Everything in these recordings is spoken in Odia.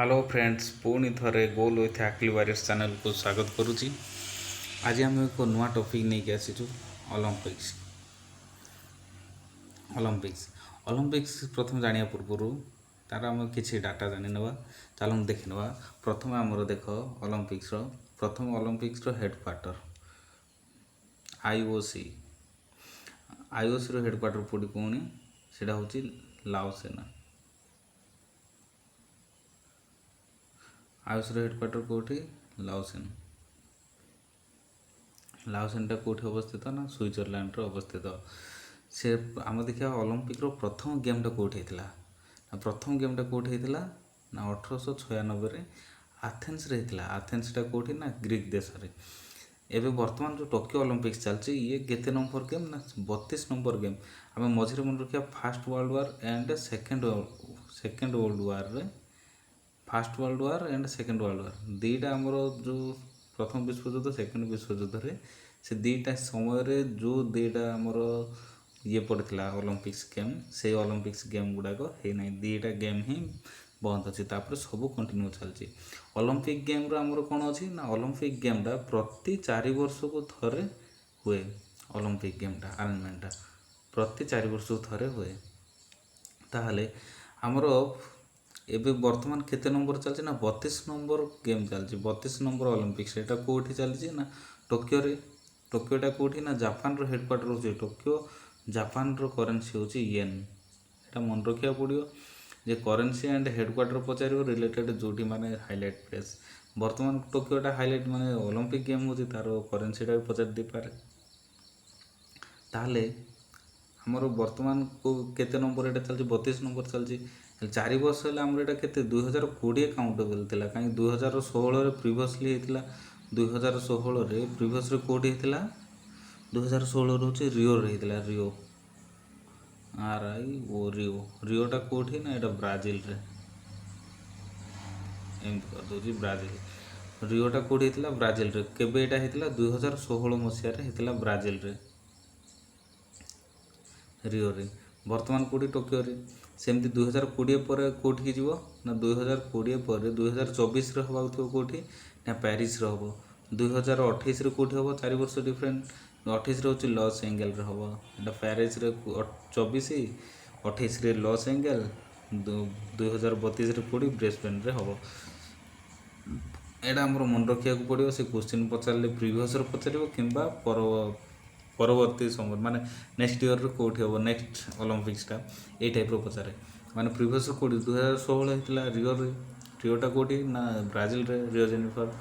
हेलो फ्रेंड्स पुणी थरे गोल विथ akili वारियर्स चैनल को स्वागत करुच्ची। आज आम एक नुआ टॉपिक नहीं कि आसीचु ओलंपिक्स ओलंपिक्स ओलंपिक्स प्रथम जानिया पूर्व तार आम किसी डाटा जानी नवा चलो देखी नवा। प्रथम आमर देख ओलंपिक्स प्रथम ओलंपिक्स हेडक्वार्टर आईओसी हेडक्वार्टर पड़ी कौन से हूँ लाओसेना। आयुष हेडक्वार्टर कौटी लाओसेनटा कौटी अवस्थित ना स्विट्जरलैंड अवस्थित। से आम देखा ओलंपिक प्रथम गेमटा कौटी होता प्रथम गेमटा कौटी होता ना 1896 आथेन्स होता। आथेन्सटा कौटी ना ग्रीक देश में। एवं बर्तमान जो टोक्यो ओलंपिक्स चलती ये केते नंबर गेम ना 32 नंबर गेम। आम मझे मन रखा first world war and second world war रे first world war and second world war दुईटा आमर जो प्रथम विश्वयुद्ध सेकेंड विश्वयुद्ध रे से दुईटा समय जो दुईटा आमर ये पड़ता ओलंपिक्स गेम से ओलंपिक्स गेम गुड़ाक होना दुईटा गेम ही बंद अच्छी तापर सब कंटिन्यू चलती। ओलंपिक गेम आमर कौन अच्छी ना ओलंपिक गेमटा प्रति 4 वर्ष को थरे हुए। ओलंपिक गेमटा आरेंजमेंटा प्रति 4 वर्ष को थरे हुए। ताहले आमर एबे वर्तमान केते नंबर चलती ना 32 नंबर गेम चलती 32 नंबर ओलंपिक्स एटा कोठी चलती ना टोक्यो रे। टोक्योटा कोठी ना जापान रो हेडक्वार्टर होची टोक्यो। जापान रो करेन्सी होची येन। एटा मन रखिया पड़ियो जे करेन्सी एंड हेडक्वार्टर पचारियो रिलेटेड जोटी माने हाइलाइट प्लेस। वर्तमान टोक्योटा हाइलाइट माने ओलंपिक गेम होची तारो करेन्सीटा भी पचार दे पारे। ताहले आमर वर्तमान को केते नंबर एटा चलती 32 नंबर चलती 4 वर्ष है आमर एटा केते 2020 काउंटेबल थिला कहीं 2016 रे प्रीवियसली होता 2016 रे प्रीवियस रे कोडी होता 2016 रे होची रियो रे होता रियो रियोटा कोठी ना एटा ब्राजिल रे एम कर दोजी ब्राजिल रियोटा कोडी होता ब्राजिल रे केबे एटा होता 2016 मसिया रे होता ब्राजिल रे रियो रे। वर्तमान कोटी टोक्यो रे सेमती 2020 पर कोठी जीव ना 2020 पर 2024 रे हवा थो कोठी ना पेरिस रे हबो 2028 रे कोठी हबो 4 वर्ष डिफरेंट 28 रे होची लॉस एंगल रे हबो एटा पेरिस रे 24 28 रे लॉस एंगल 2032 रे कोठी ब्रिस्बेन रे हबो। एटा हमर मन रखिया को पड़ियो से क्वेश्चन पचारले प्रीवियस रे पचारिबो किंबा परवर्ती समय माने नेक्स्ट ईयर कौटी हम नेक्स्ट ओलंपिक्सटा ये टाइप पचारे माने प्रीवियस कौटी 2016 होता रियोटा कौटी ना ब्राजिल रे रियो जेनिफर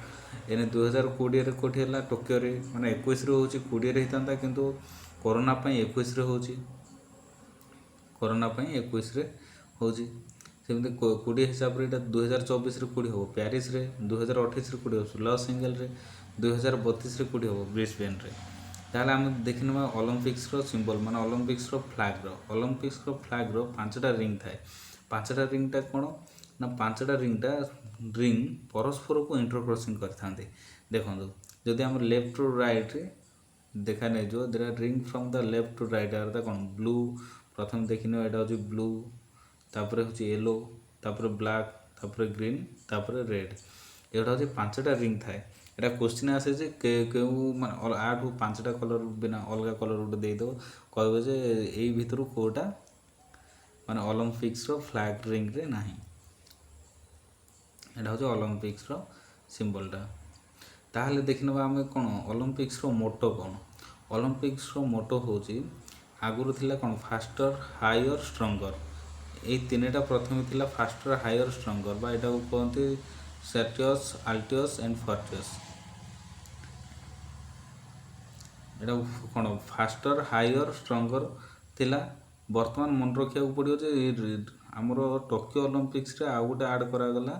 एने 2020 कौटी है टोक्यो रे माने 21 रे होची 20 रे होता किंतु कोरोना पई 21 रे होची कोरोना पई 21 रे होची सेमती 20 हिसाब रे 2024 रे कौटी हम पेरिस रे 2028 रे कौटी हम लॉस एंगल रे 2032 रे कौटी हम ब्रिस्बेन रे। ताहले आम देखने ओलंपिक्स सिंबल माने ओलंपिक्स फ्लैग ओलंपिक्स फ्लैग 5टा रिंग थाए 5टा रिंगटा कौन ना 5टा रिंगटा रिंग परस्पर को इंटरक्रॉसिंग करते देखो जदि आम लेफ्ट टू राइट देखा नहीं जो there are ring from the left to right are the कौन ब्लू प्रथम देखने यहाँ हूँ ब्लू तापर हूँ येलो तापर ब्लैक तापर ग्रीन तापर रेड एटा हूँ 5टा रिंग थाए। एटा क्वेश्चन आसे जे केउ मान आठू 5टा कलर बिना अलग कलर गोटे देदेव कहे जे यही भितर कौटा माने ओलंपिक्स फ्लैग रिंग रे नाही एटा हूँ ओलंपिक्स सिंबलटा। ताहले देखने आम कौन ओलंपिक्स मोटो कौन ओलंपिक्स मोटो हूँ आगुरी थिला कौन फास्टर हायर स्ट्रंगर यही 3टा प्रथम थिला फास्टर हायर स्ट्रंगर बा एटा कहते सैटियस आल्टियस एंड फर्टियस एटा कौन फास्टर हायर स्ट्रंगर थिला। वर्तमान मन रखा पड़ो जे आमर टोक्यो ओलंपिक्स रे आउ गोटे आड करागला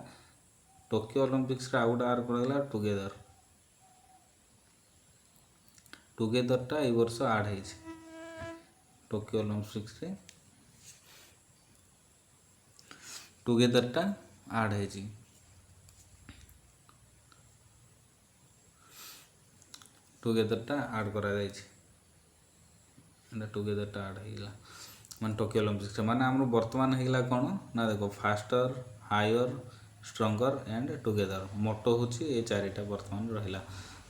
टोक्यो ओलंपिक्स रे आउ गोटे आड करागला टुगेदरटा ए वर्ष आड है टोक्यो ओलंपिक्स रे टुगेदरटा आड है टुगेदरटा आड करा टुगेदरटा आड होगा माने टोक्यो ओलंपिक्स माने आम वर्तमान होगा कौन ना देखो faster higher stronger and together motto ହେଉଛି ଏ ଚାରିଟା ବର୍ତ୍ତମାନ ରହିଲା।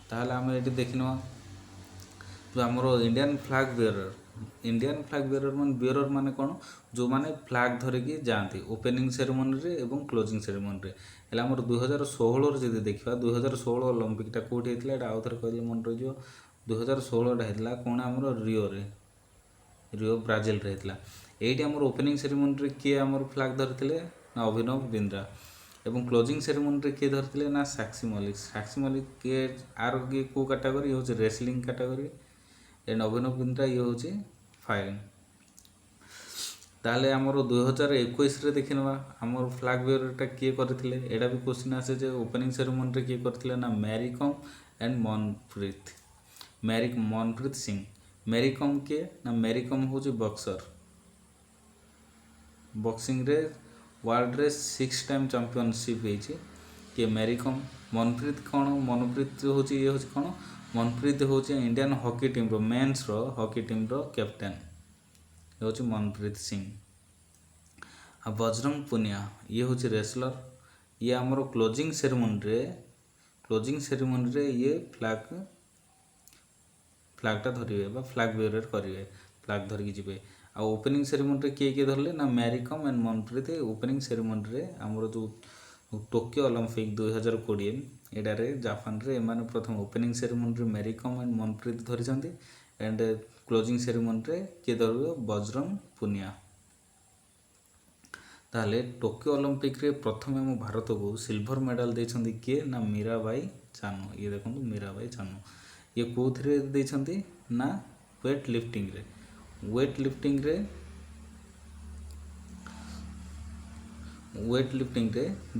ତାହେଲେ ଆମେ ଏଠି ଦେଖିନେବା ଯେଉଁ ଆମର ଇଣ୍ଡିଆନ୍ ଫ୍ଲାଗ୍ ବିୟରର ମାନେ ମାନେ କ'ଣ, ଯେଉଁମାନେ ଫ୍ଲାଗ୍ ଧରିକି ଯାଆନ୍ତି ଓପେନିଂ ସେରିମୋନିରେ ଏବଂ କ୍ଲୋଜିଂ ସେରିମୋନିରେ। ହେଲେ ଆମର 2016ରେ ଯଦି ଦେଖିବା 2016 ଅଲମ୍ପିକଟା କେଉଁଠି ହେଇଥିଲା, ଏଇଟା ଆଉଥରେ କହିଲେ ମନେ ରହିଯିବ। 2016ଟା ହେଇଥିଲା କ'ଣ ଆମର ରିଓ ବ୍ରାଜିଲରେ ହେଇଥିଲା। ଏଇଠି ଆମର ଓପେନିଂ ସେରିମୋନିରେ କିଏ ଆମର ଫ୍ଲାଗ୍ ଧରିଥିଲେ ନା ଅଭିନବ ବିନ୍ଦ୍ରା, ଏବଂ କ୍ଲୋଜିଂ ସେରିମୋନିରେ କିଏ ଧରିଥିଲେ ନା ସାକ୍ଷୀ ମଲ୍ଲିକ କିଏ କେଉଁ କାଟାଗୋରୀ, ଇଏ ହେଉଛି ରେସଲିଂ କାଟାଗୋରୀ ଏଣ୍ଡ ଅଭିନବ ବିନ୍ଦ୍ରା ଇଏ ହେଉଛି ଫାୟାରିଂ। ତାହେଲେ ଆମର 2021ରେ ଦେଖିନେବା ଆମର ଫ୍ଲାଗ୍ ବିୟରଟା କିଏ କରିଥିଲେ, ଏଇଟା ବି କ୍ୱେଶ୍ଚିନ୍ ଆସେ ଯେ ଓପେନିଂ ସେରିମୋନିରେ କିଏ କରିଥିଲେ ନା ମ୍ୟାରିକମ୍ ଆଣ୍ଡ ମନପ୍ରୀତ ସିଂ। ମ୍ୟାରିକମ୍ କିଏ ନା ମ୍ୟାରିକମ୍ ହେଉଛି ବକ୍ସିଂରେ ୱାର୍ଲଡରେ 6 ଟାଇମ୍ ଚାମ୍ପିଅନସିପ୍ ହେଇଛି କିଏ ମ୍ୟାରିକମ୍। ମନପ୍ରୀତ କ'ଣ, ମନପ୍ରୀତ ହେଉଛି ଇଏ ହେଉଛି କ'ଣ, ମନପ୍ରୀତ ହେଉଛି ଇଣ୍ଡିଆନ୍ ହକି ଟିମ୍ର ମେନ୍ସର ହକି ଟିମ୍ର କ୍ୟାପ୍ଟେନ୍, ଇଏ ହେଉଛି ମନପ୍ରୀତ ସିଂ। ଆଉ ବଜରଙ୍ଗ ପୁନିଆ ଇଏ ହେଉଛି ରେସଲର, ଇଏ ଆମର କ୍ଲୋଜିଂ ସେରିମୋନିରେ ଇଏ ଫ୍ଲାଗ୍ଟା ଧରିବେ ବା ଫ୍ଲାଗ୍ ବିୟର କରିବେ, ଫ୍ଲାଗ୍ ଧରିକି ଯିବେ। ଆଉ ଓପେନିଂ ସେରିମୋନିରେ କିଏ ଧରିଲେ ନା ମ୍ୟାରିକମ୍ ଆଣ୍ଡ ମନପ୍ରୀତ। ଓପେନିଂ ସେରିମୋନିରେ ଆମର ଯେଉଁ ଟୋକିଓ ଅଲମ୍ପିକ 2020 ଏଇଟାରେ ଜାପାନରେ ଏମାନେ ପ୍ରଥମ ଓପେନିଂ ସେରିମୋନିରେ ମ୍ୟାରିକମ୍ ଆଣ୍ଡ ମନପ୍ରୀତ ଧରିଛନ୍ତି ଆଣ୍ଡ କ୍ଲୋଜିଂ ସେରିମୋନିରେ କିଏ ଧରିବ ବଜରଙ୍ଗ ପୁନିଆ। ତାହେଲେ ଟୋକିଓ ଅଲମ୍ପିକରେ ପ୍ରଥମେ ଆମ ଭାରତକୁ ସିଲଭର ମେଡ଼ାଲ ଦେଇଛନ୍ତି କିଏ ନା ମୀରାବାଇ ଚାନୁ। ଇଏ ଦେଖନ୍ତୁ ମୀରାବାଇ ଚାନୁ, ଇଏ କେଉଁଥିରେ ଦେଇଛନ୍ତି ନା ୱେଟ୍ ଲିଫ୍ଟିଂରେ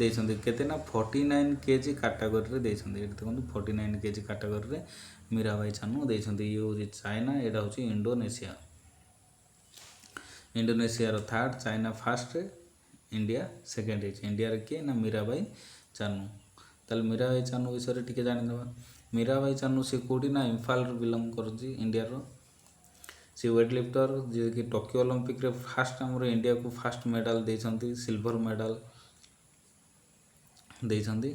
ଦେଇଛନ୍ତି। କେତେ ନା 49 kg କାଟାଗୋରୀରେ ଦେଇଛନ୍ତି। ଏଠି ଦେଖନ୍ତୁ 49 kg କାଟାଗୋରୀରେ ମୀରାବାଇ ଚାନୁ ଦେଇଛନ୍ତି। ଇଏ ହେଉଛି ଚାଇନା, ଏଇଟା ହେଉଛି ଇଣ୍ଡୋନେସିଆର ଥାର୍ଡ଼, ଚାଇନା ଫାର୍ଷ୍ଟରେ, ଇଣ୍ଡିଆ ସେକେଣ୍ଡ ହେଇଛି। ଇଣ୍ଡିଆରେ କିଏ ନା ମୀରାବାଇ ଚାନୁ। ତାହେଲେ ମୀରାବାଇ ଚାନୁ ବିଷୟରେ ଟିକେ ଜାଣିଦେବା। ମୀରାବାଇ ଚାନୁ ସେ କେଉଁଠି ନା ଇମ୍ଫାଲରୁ ବିଲଙ୍ଗ କରୁଛି, ଇଣ୍ଡିଆର। ସେ ୱେଟ୍ ଲିଫ୍ଟର ଯିଏକି ଟୋକିଓ ଅଲମ୍ପିକରେ ଫାଷ୍ଟ ଆମର ଇଣ୍ଡିଆକୁ ଫାଷ୍ଟ ମେଡ଼ାଲ ଦେଇଛନ୍ତି, ସିଲଭର ମେଡ଼ାଲ ଦେଇଛନ୍ତି।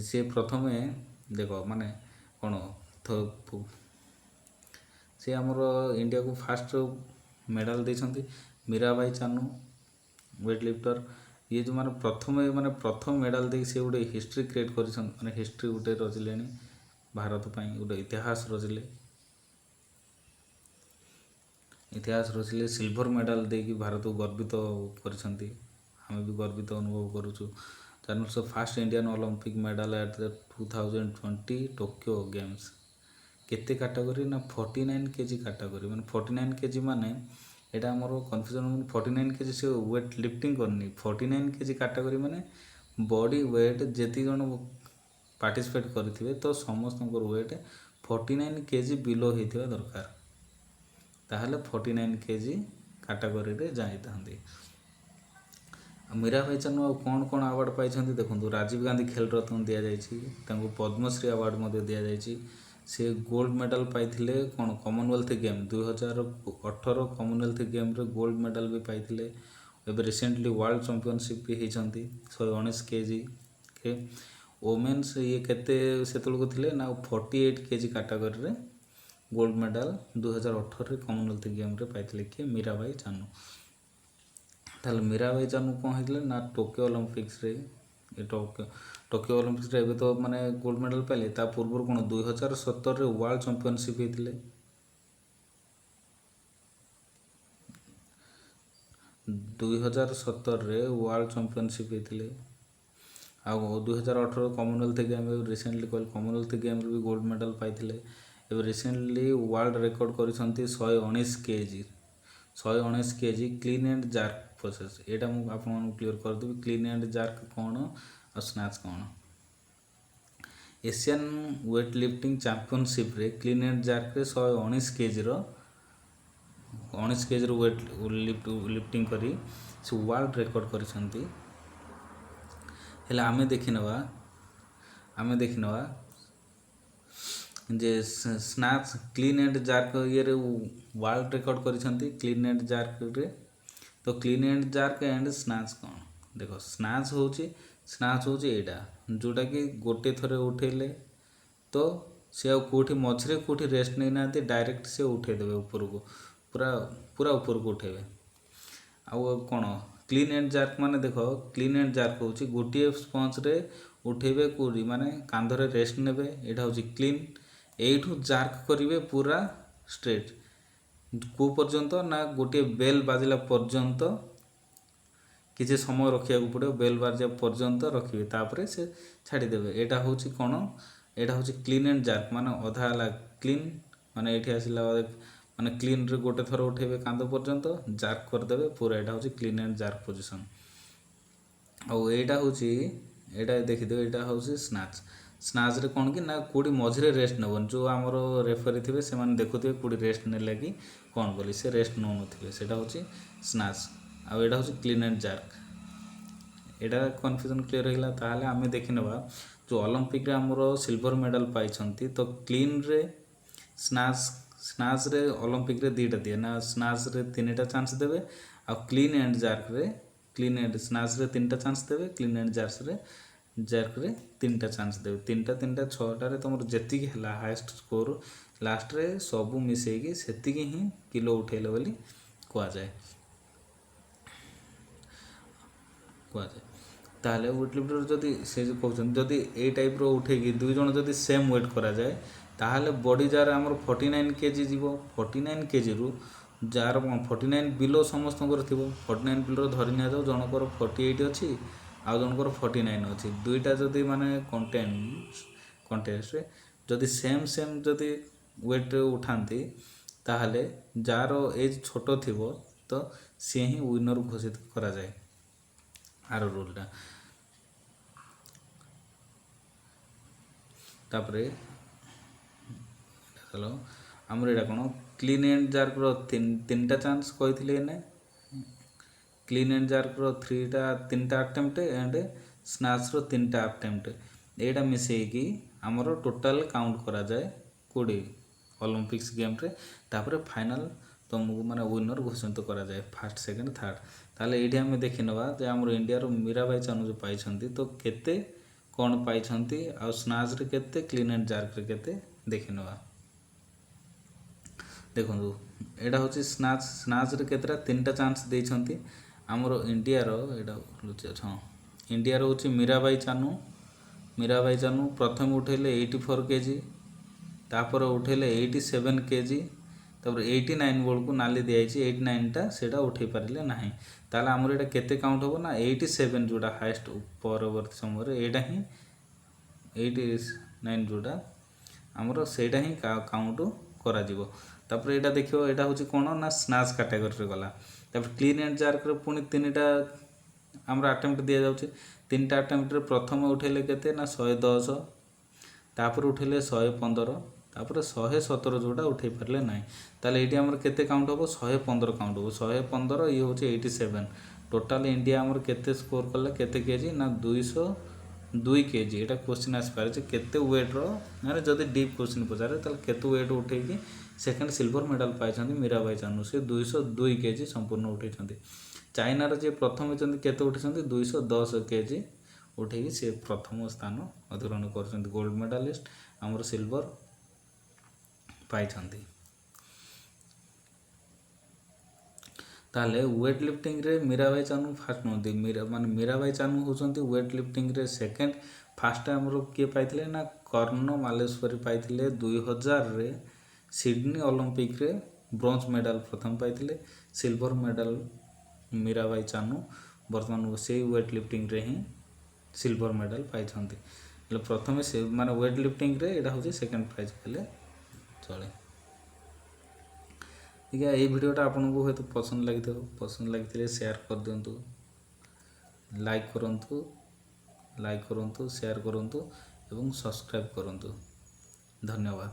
ସେ ପ୍ରଥମେ ଦେଖ ମାନେ କ'ଣ, ସେ ଆମର ଇଣ୍ଡିଆକୁ ଫାଷ୍ଟ ମେଡ଼ାଲ ଦେଇଛନ୍ତି ମୀରାବାଇ ଚାନୁ ୱେଟ୍ ଲିଫ୍ଟର। ଇଏ ଯେଉଁମାନେ ପ୍ରଥମ ମେଡ଼ାଲ ଦେଇକି ସେ ଗୋଟେ ହିଷ୍ଟ୍ରି କ୍ରିଏଟ୍ କରିଛନ୍ତି, ମାନେ ହିଷ୍ଟ୍ରି ଗୋଟେ ରଚିଲେଣି ଭାରତ ପାଇଁ, ଗୋଟେ ଇତିହାସ ରଚିଲେ ସିଲଭର ମେଡ଼ାଲ ଦେଇକି ଭାରତକୁ ଗର୍ବିତ କରିଛନ୍ତି। ଆମେ ବି ଗର୍ବିତ ଅନୁଭବ କରୁଛୁ। Chanu's first Indian Olympic medal at the 2020 Tokyo games. କେତେ କାଟାଗୋରୀ ନା 49 kg କାଟାଗୋରୀ, ମାନେ 49 kg ମାନେ ଏଇଟା ଆମର କନଫ୍ୟୁଜନ୍। 49 kg ସେ ୱେଟ୍ ଲିଫ୍ଟିଂ କରିନି, 49 kg କାଟାଗୋରୀ ମାନେ ବଡ଼ି ୱେଟ୍ ଯେତିକି ଜଣ ପାର୍ଟିସିପେଟ୍ କରିଥିବେ ତ ସମସ୍ତଙ୍କର ୱେଟ୍ 49 kg ବିଲୋ ହେଇଥିବା ଦରକାର, ତାହେଲେ 49 kg କାଟାଗୋରୀରେ ଯାଇଥାନ୍ତି। ମୀରାବାଇ ଚାନୁ ଆଉ କ'ଣ ଆୱାର୍ଡ଼ ପାଇଛନ୍ତି ଦେଖନ୍ତୁ। ରାଜୀବ ଗାନ୍ଧୀ ଖେଳରତ୍ନ ଦିଆଯାଇଛି, ତାଙ୍କୁ ପଦ୍ମଶ୍ରୀ ଆୱାର୍ଡ଼ ମଧ୍ୟ ଦିଆଯାଇଛି। ସେ ଗୋଲ୍ଡ ମେଡ଼ାଲ ପାଇଥିଲେ କମନୱେଲ୍ଥ ଗେମ୍ 2018 କମନୱେଲ୍ଥ ଗେମ୍ରେ ଗୋଲ୍ଡ ମେଡ଼ାଲ ବି ପାଇଥିଲେ। ଏବେ ରିସେଣ୍ଟଲି ୱାର୍ଲଡ଼ ଚାମ୍ପିଅନସିପ୍ ବି ହେଇଛନ୍ତି 119 kg। ଓମେନ୍ସ ଇଏ କେତେ ସେତେବେଳକୁ ଥିଲେ ନା 48 kg କାଟାଗୋରୀରେ ଗୋଲ୍ଡ ମେଡ଼ାଲ 2018ରେ କମନୱେଲ୍ଥ ଗେମ୍ରେ ପାଇଥିଲେ କିଏ ମୀରାବାଇ ଚାନୁ। ତାହେଲେ ମୀରାବାଇ ଚାନୁ କ'ଣ ହେଇଥିଲେ ନା ଟୋକିଓ ଅଲମ୍ପିକ୍ସରେ ଏବେ ତ ମାନେ ଗୋଲ୍ଡ ମେଡ଼ାଲ ପାଇଲେ। ତା ପୂର୍ବରୁ 2017ରେ ୱାର୍ଲଡ଼ ଚାମ୍ପିଅନସିପ୍ ହେଇଥିଲେ। 2017ରେ ୱାର୍ଲଡ଼ ଚାମ୍ପିଅନସିପ୍ ହେଇଥିଲେ। ଆଉ 2018 କମନୱେଲ୍ଥ ଗେମ୍, ରିସେଣ୍ଟଲି କହିଲେ କମନୱେଲ୍ଥ ଗେମ୍ରେ ବି ଗୋଲ୍ଡ ମେଡ଼ାଲ ପାଇଥିଲେ। ଏବେ ରିସେଣ୍ଟଲି ୱାର୍ଲଡ଼ ରେକର୍ଡ଼ କରିଛନ୍ତି 119 kg କ୍ଲିନ୍ ଆଣ୍ଡ ଜାର୍କ ପ୍ରୋସେସ୍। ଏଇଟା ମୁଁ ଆପଣମାନଙ୍କୁ କ୍ଲିୟର କରିଦେବି, କ୍ଲିନ୍ ଆଣ୍ଡ ଜାର୍କ କ'ଣ ଆଉ ସ୍ନାଚ୍ କ'ଣ। ଏସିଆନ୍ ୱେଟ୍ ଲିଫ୍ଟିଂ ଚାମ୍ପିଅନସିପ୍ରେ କ୍ଲିନ୍ ଆଣ୍ଡ ଜାର୍କରେ 119 kgର ୱେଟ୍ ଲିଫ୍ଟିଂ କରି ସେ ୱାର୍ଲଡ଼ ରେକର୍ଡ଼ କରିଛନ୍ତି। ହେଲେ ଆମେ ଦେଖିନେବା ଯେ ସ୍ନାଚ୍ କ୍ଲିନ୍ ଆଣ୍ଡ ଜାର୍କ ଇଏରେ ୱାର୍ଲଡ଼ ରେକର୍ଡ଼ କରିଛନ୍ତି କ୍ଲିନ୍ ଆଣ୍ଡ ଜାର୍କରେ। ତ କ୍ଲିନ୍ ଆଣ୍ଡ ଜାର୍କ ଆଣ୍ଡ ସ୍ନାଚ୍ କ'ଣ, ଦେଖ ସ୍ନାଚ୍ ହେଉଛି ଏଇଟା ଯେଉଁଟାକି ଗୋଟେ ଥରେ ଉଠେଇଲେ ତ ସେ ଆଉ କେଉଁଠି ମଝିରେ କେଉଁଠି ରେଷ୍ଟ ନେଇନାହାନ୍ତି, ଡାଇରେକ୍ଟ ସେ ଉଠେଇ ଦେବେ ଉପରକୁ, ପୁରା ପୁରା ଉପରକୁ ଉଠେଇବେ। ଆଉ କ'ଣ କ୍ଲିନ୍ ଆଣ୍ଡ ଜାର୍କ ମାନେ ଦେଖ, କ୍ଲିନ୍ ଆଣ୍ଡ ଜାର୍କ ହେଉଛି ଗୋଟିଏ ସ୍ପଞ୍ଜରେ ଉଠେଇବେ କେଉଁଠି ମାନେ କାନ୍ଧରେ ରେଷ୍ଟ ନେବେ, ଏଇଟା ହେଉଛି କ୍ଲିନ୍। ଏଇଠୁ ଜାର୍କ କରିବେ ପୁରା ଷ୍ଟ୍ରେଟ୍ କେଉଁ ପର୍ଯ୍ୟନ୍ତ ନା ଗୋଟିଏ ବେଲ୍ ବାଜିଲା ପର୍ଯ୍ୟନ୍ତ କିଛି ସମୟ ରଖିବାକୁ ପଡ଼ିବ, ବେଲ୍ ବାଜିବା ପର୍ଯ୍ୟନ୍ତ ରଖିବେ, ତାପରେ ସେ ଛାଡ଼ିଦେବେ। ଏଇଟା ହେଉଛି କ'ଣ, ଏଇଟା ହେଉଛି କ୍ଲିନ୍ ଆଣ୍ଡ ଜାର୍କ ମାନେ ଅଧା ହେଲା କ୍ଲିନ୍, ମାନେ ଏଇଠି ଆସିଲା ମାନେ କ୍ଲିନ୍ରେ ଗୋଟେ ଥର ଉଠେଇବେ କାନ୍ଧ ପର୍ଯ୍ୟନ୍ତ, ଜାର୍କ କରିଦେବେ ପୁରା, ଏଇଟା ହେଉଛି କ୍ଲିନ୍ ଆଣ୍ଡ ଜାର୍କ ପୋଜିସନ୍। ଆଉ ଏଇଟା ଦେଖିଦେବେ, ଏଇଟା ହେଉଛି ସ୍ନାଚ୍ରେ କ'ଣ କି ନା କେଉଁଠି ମଝିରେ ରେଷ୍ଟ ନେବନି, ଯେଉଁ ଆମର ରେଫରି ଥିବେ ସେମାନେ ଦେଖୁଥିବେ କେଉଁଠି ରେଷ୍ଟ ନେଲେ କି କ'ଣ ବୋଲି, ସେ ରେଷ୍ଟ ନେଉନଥିବେ, ସେଇଟା ହେଉଛି ସ୍ନାଚ୍। ଆଉ ଏଇଟା ହେଉଛି କ୍ଲିନ୍ ଆଣ୍ଡ ଜାର୍କ। ଏଇଟା କନଫ୍ୟୁଜନ୍ କ୍ଲିୟର ହେଇଗଲା। ତାହେଲେ ଆମେ ଦେଖିନେବା ଯେଉଁ ଅଲମ୍ପିକରେ ଆମର ସିଲଭର ମେଡ଼ାଲ ପାଇଛନ୍ତି, ତ କ୍ଲିନ୍ରେ ସ୍ନାଚ୍ରେ ଅଲମ୍ପିକରେ ଦୁଇଟା ଦିଏ ନା, ସ୍ନାଚ୍ରେ 3ଟା ଚାନ୍ସ ଦେବେ, ଆଉ କ୍ଲିନ୍ ଆଣ୍ଡ ଜାର୍କରେ ସ୍ନାଚ୍ରେ 3ଟା ଚାନ୍ସ ଦେବେ, କ୍ଲିନ୍ ଆଣ୍ଡ ଜାର୍କରେ 3ଟା ଚାନ୍ସ ଦେବେ। 3ଟା 6ଟାରେ ତୁମର ଯେତିକି ହେଲା ହାଏଷ୍ଟ ସ୍କୋର ଲାଷ୍ଟରେ ସବୁ ମିଶେଇକି ସେତିକି ହିଁ କିଲୋ ଉଠେଇଲେ ବୋଲି କୁହାଯାଏ। ତାହେଲେ ୱେଟ୍ ଲିଫ୍ଟର ଯଦି ସେ ଯେଉଁ କହୁଛନ୍ତି ଯଦି ଏଇ ଟାଇପ୍ର ଉଠେଇକି 2 ଜଣ ଯଦି ସେମ୍ ୱେଟ୍ କରାଯାଏ, ତାହେଲେ ବଡ଼ି ଯାହାର ଆମର 49 କେଜି ଯିବ, 49 କେଜିରୁ ଯାହାର 49 ବିଲୋ ସମସ୍ତଙ୍କର ଥିବ, 49 ବିଲୋ ଧରି ନିଆଯାଉ ଜଣଙ୍କର 48 ଅଛି ଆଉ ଜଣଙ୍କର 49 ଅଛି, ଦୁଇଟା ଯଦି ମାନେ କଣ୍ଟେଷ୍ଟରେ ଯଦି ସେମ୍ ଯଦି ୱେଟ୍ ଉଠାନ୍ତି, ତାହେଲେ ଯାହାର ଏଜ୍ ଛୋଟ ଥିବ ତ ସିଏ ହିଁ ୱିନର ଘୋଷିତ କରାଯାଏ। ଆର ରୁଲ୍ଟା ତାପରେ ହ୍ୟାଲୋ, ଆମର ଏଇଟା କ'ଣ କ୍ଲିନ୍ ଆଣ୍ଡ ଜାର୍କର 3ଟା ଚାନ୍ସ କହିଥିଲେ ଏନେ, କ୍ଲିନ୍ ଆଣ୍ଡ ଜାର୍କର 3ଟା ଆଟେମ୍ପ୍ଟ ଆଣ୍ଡ ସ୍ନାଚ୍ର 3ଟା ଆଟେମ୍ପ୍ଟ, ଏଇଟା ମିଶେଇକି ଆମର ଟୋଟାଲ କାଉଣ୍ଟ କରାଯାଏ କେଉଁଠି ଅଲମ୍ପିକ୍ସ ଗେମ୍ରେ। ତାପରେ ଫାଇନାଲ୍ ତୁମକୁ ମାନେ ୱିନର ଘୋଷିତ କରାଯାଏ, ଫାର୍ଷ୍ଟ ସେକେଣ୍ଡ ଥାର୍ଡ଼। ତାହେଲେ ଏଇଠି ଆମେ ଦେଖିନେବା ଯେ ଆମର ଇଣ୍ଡିଆର ମୀରାବାଇ ଚାନୁ ଯେଉଁ ପାଇଛନ୍ତି ତ କେତେ କ'ଣ ପାଇଛନ୍ତି, ଆଉ ସ୍ନାଚ୍ରେ କେତେ, କ୍ଲିନ୍ ଆଣ୍ଡ ଜାର୍କରେ କେତେ ଦେଖିନେବା। ଦେଖନ୍ତୁ ଏଇଟା ହେଉଛି ସ୍ନାଚ୍ରେ କେତେଟା 3ଟା ଚାନ୍ସ ଦେଇଛନ୍ତି ଆମର ଇଣ୍ଡିଆର, ଏଇଟା ହଁ ଇଣ୍ଡିଆର ହେଉଛି ମୀରାବାଇ ଚାନୁ ପ୍ରଥମେ ଉଠେଇଲେ 84 କେଜି, ତାପରେ ଉଠେଇଲେ 87 କେଜି, ତାପରେ 89 ବେଳକୁ ନାଲି ଦିଆଯାଇଛି, 89ଟା ସେଇଟା ଉଠେଇ ପାରିଲେ ନାହିଁ। ତାହେଲେ ଆମର ଏଇଟା କେତେ କାଉଣ୍ଟ ହେବ ନା 87 ଯେଉଁଟା ହାଏଷ୍ଟ ପରବର୍ତ୍ତୀ ସମୟରେ, ଏଇଟା ହିଁ 89 ଯେଉଁଟା ଆମର ସେଇଟା ହିଁ କାଉଣ୍ଟ କରାଯିବ। ତାପରେ ଏଇଟା ଦେଖିବ, ଏଇଟା ହେଉଛି କ'ଣ ନା ସ୍ନାଚ୍ କାଟାଗୋରୀରେ ଗଲା। ତାପରେ କ୍ଲିନ୍ ଆଣ୍ଡ ଜାର୍କରେ ପୁଣି 3ଟା ଆମର ଆଟେମ୍ପ୍ଟ ଦିଆଯାଉଛି, 3ଟା ଆଟେମ୍ପ୍ଟରେ ପ୍ରଥମେ ଉଠେଇଲେ କେତେ ନା 110, ତାପରେ ଉଠେଇଲେ 115, ତାପରେ 117 ଯେଉଁଟା ଉଠେଇ ପାରିଲେ ନାହିଁ। ତାହେଲେ ଏଇଠି ଆମର କେତେ କାଉଣ୍ଟ ହେବ, 115 କାଉଣ୍ଟ ହେବ। 115 ଇଏ ହେଉଛି 87। ଟୋଟାଲ ଇଣ୍ଡିଆ ଆମର କେତେ ସ୍କୋର କଲେ, କେତେ କେଜି ନା 202 କେଜି। ଏଇଟା କ୍ୱେଶ୍ଚିନ୍ ଆସିପାରେ ଯେ କେତେ ୱେଟ୍ର, ମାନେ ଯଦି ଡିପ୍ କ୍ୱେଶ୍ଚିନ୍ ପଚାରେ ତାହେଲେ କେତେ ୱେଟ୍ ଉଠେଇକି ସେକେଣ୍ଡ ସିଲଭର ମେଡ଼ାଲ ପାଇଛନ୍ତି ମୀରାବାଇ ଚାନୁ, ସେ 202 କେଜି ସମ୍ପୂର୍ଣ୍ଣ ଉଠେଇଛନ୍ତି। ଚାଇନାର ଯିଏ ପ୍ରଥମ ହେଇଛନ୍ତି କେତେ ଉଠେଇଛନ୍ତି, 210 କେଜି ଉଠେଇକି ସେ ପ୍ରଥମ ସ୍ଥାନ ଅଧିଗ୍ରହଣ କରୁଛନ୍ତି, ଗୋଲ୍ଡ ମେଡ଼ାଲିଷ୍ଟ ଆମର ସିଲଭର ପାଇଛନ୍ତି। ତାହେଲେ ୱେଟ୍ ଲିଫ୍ଟିଂରେ ମୀରାବାଇ ଚାନୁ ଫାର୍ଷ୍ଟ ନୁହନ୍ତି, ମୀରାବାଇ ଚାନୁ ହେଉଛନ୍ତି ୱେଟ୍ ଲିଫ୍ଟିଂରେ ସେକେଣ୍ଡ। ଫାର୍ଷ୍ଟ ଆମର କିଏ ପାଇଥିଲେ ନା କର୍ଣ୍ଣ ମାଲେଶ୍ୱରୀ ପାଇଥିଲେ 2000ରେ ସିଡନୀ ଅଲମ୍ପିକରେ ବ୍ରୋଞ୍ଜ ମେଡ଼ାଲ ପ୍ରଥମେ ପାଇଥିଲେ। ସିଲଭର ମେଡ଼ାଲ ମୀରାବାଇ ଚାନୁ ବର୍ତ୍ତମାନ ସେଇ ୱେଟ୍ ଲିଫ୍ଟିଂରେ ହିଁ ସିଲଭର ମେଡ଼ାଲ ପାଇଛନ୍ତି। ହେଲେ ପ୍ରଥମେ ସେ ମାନେ ୱେଟ୍ ଲିଫ୍ଟିଂରେ ଏଇଟା ହେଉଛି ସେକେଣ୍ଡ ପ୍ରାଇଜ୍ କହିଲେ ଚଳେ। ଆଜ୍ଞା ଏଇ ଭିଡ଼ିଓଟା ଆପଣଙ୍କୁ ହୁଏତ ପସନ୍ଦ ଲାଗିଥିବ, ପସନ୍ଦ ଲାଗିଥିଲେ ସେୟାର କରିଦିଅନ୍ତୁ, ଲାଇକ୍ କରନ୍ତୁ, ସେୟାର କରନ୍ତୁ ଏବଂ ସବସ୍କ୍ରାଇବ୍ କରନ୍ତୁ। ଧନ୍ୟବାଦ।